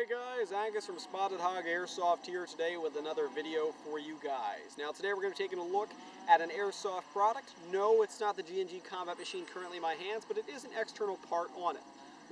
Hey guys, Angus from Spotted Hog Airsoft here today with another video for you guys. Now today we're going to be taking a look at an Airsoft product. No, it's not the G&G combat machine currently in my hands, but it is an external part on it.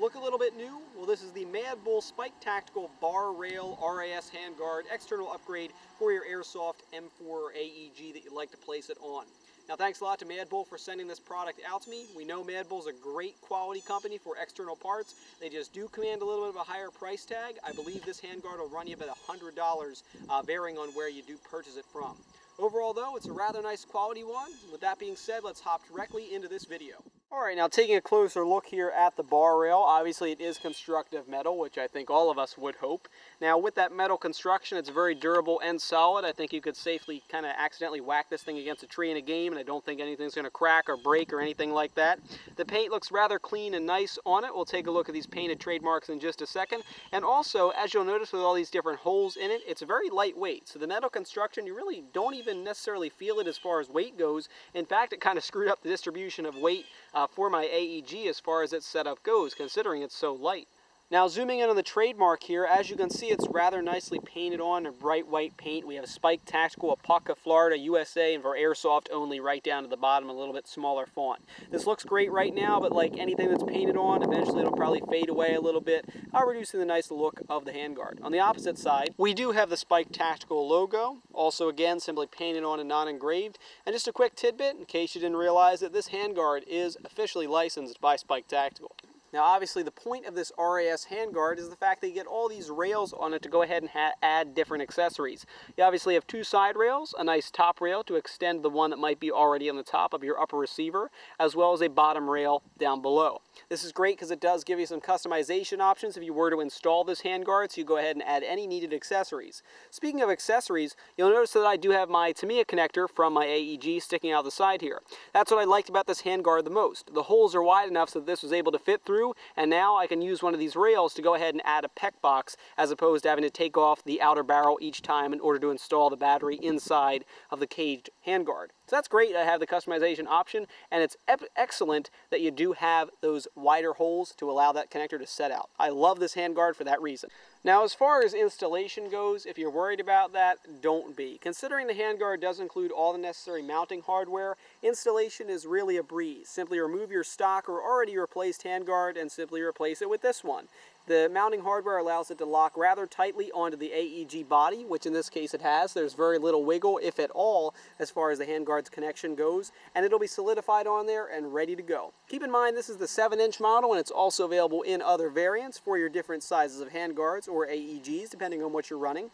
Look a little bit new? Well, this is the MadBull Spike Tactical Bar Rail RAS Handguard external upgrade for your Airsoft M4 or AEG that you'd like to place it on. Now thanks a lot to MadBull for sending this product out to me. We know MadBull is a great quality company for external parts. They just do command a little bit of a higher price tag. I believe this handguard will run you about $100, varying on where you do purchase it from. Overall though, it's a rather nice quality one. With that being said, let's hop directly into this video. Alright, now taking a closer look here at the bar rail, obviously it is constructive metal, which I think all of us would hope. Now with that metal construction, it's very durable and solid. I think you could safely kind of accidentally whack this thing against a tree in a game, and I don't think anything's going to crack or break or anything like that. The paint looks rather clean and nice on it. We'll take a look at these painted trademarks in just a second. And also, as you'll notice with all these different holes in it, it's very lightweight. So the metal construction, you really don't even necessarily feel it as far as weight goes. In fact, it kind of screwed up the distribution of weight for my AEG as far as its setup goes, considering it's so light. Now zooming in on the trademark here, as you can see, it's rather nicely painted on in bright white paint. We have Spike Tactical, Apopka, Florida, USA, and for Airsoft only right down to the bottom, a little bit smaller font. This looks great right now, but like anything that's painted on, eventually it'll probably fade away a little bit, reducing the nice look of the handguard. On the opposite side, we do have the Spike Tactical logo, also again simply painted on and not engraved. And just a quick tidbit, in case you didn't realize it, this handguard is officially licensed by Spike Tactical. Now obviously the point of this RAS handguard is the fact that you get all these rails on it to go ahead and add different accessories. You obviously have two side rails, a nice top rail to extend the one that might be already on the top of your upper receiver, as well as a bottom rail down below. This is great because it does give you some customization options if you were to install this handguard, so you go ahead and add any needed accessories. Speaking of accessories, you'll notice that I do have my Tamiya connector from my AEG sticking out the side here. That's what I liked about this handguard the most. The holes are wide enough so that this was able to fit through, and now I can use one of these rails to go ahead and add a PEC box as opposed to having to take off the outer barrel each time in order to install the battery inside of the caged handguard. So that's great. I have the customization option, and it's excellent that you do have those wider holes to allow that connector to set out. I love this handguard for that reason. Now as far as installation goes, if you're worried about that, don't be. Considering the handguard does include all the necessary mounting hardware, installation is really a breeze. Simply remove your stock or already replaced handguard and simply replace it with this one. The mounting hardware allows it to lock rather tightly onto the AEG body, which in this case it has. There's very little wiggle, if at all, as far as the handguard's connection goes, and it'll be solidified on there and ready to go. Keep in mind this is the 7-inch model, and it's also available in other variants for your different sizes of handguards or AEGs, depending on what you're running.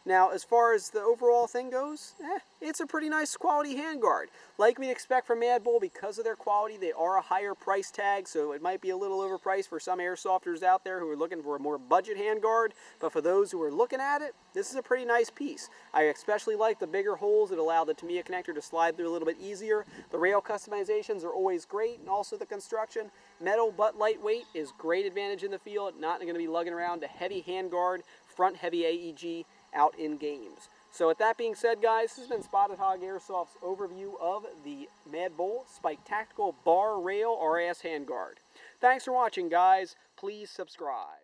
Now, as far as the overall thing goes, it's a pretty nice quality handguard. Like we'd expect from MadBull, because of their quality, they are a higher price tag, so it might be a little overpriced for some airsofters out there who are looking for a more budget handguard, but for those who are looking at it, this is a pretty nice piece. I especially like the bigger holes that allow the Tamiya connector to slide through a little bit easier. The rail customizations are always great, and also the construction. Metal but lightweight is great advantage in the field, not going to be lugging around a heavy handguard, front heavy AEG, out in games. So with that being said, guys, this has been Spotted Hog Airsoft's overview of the MadBull Spike Tactical Bar Rail RAS Handguard. Thanks for watching, guys. Please subscribe.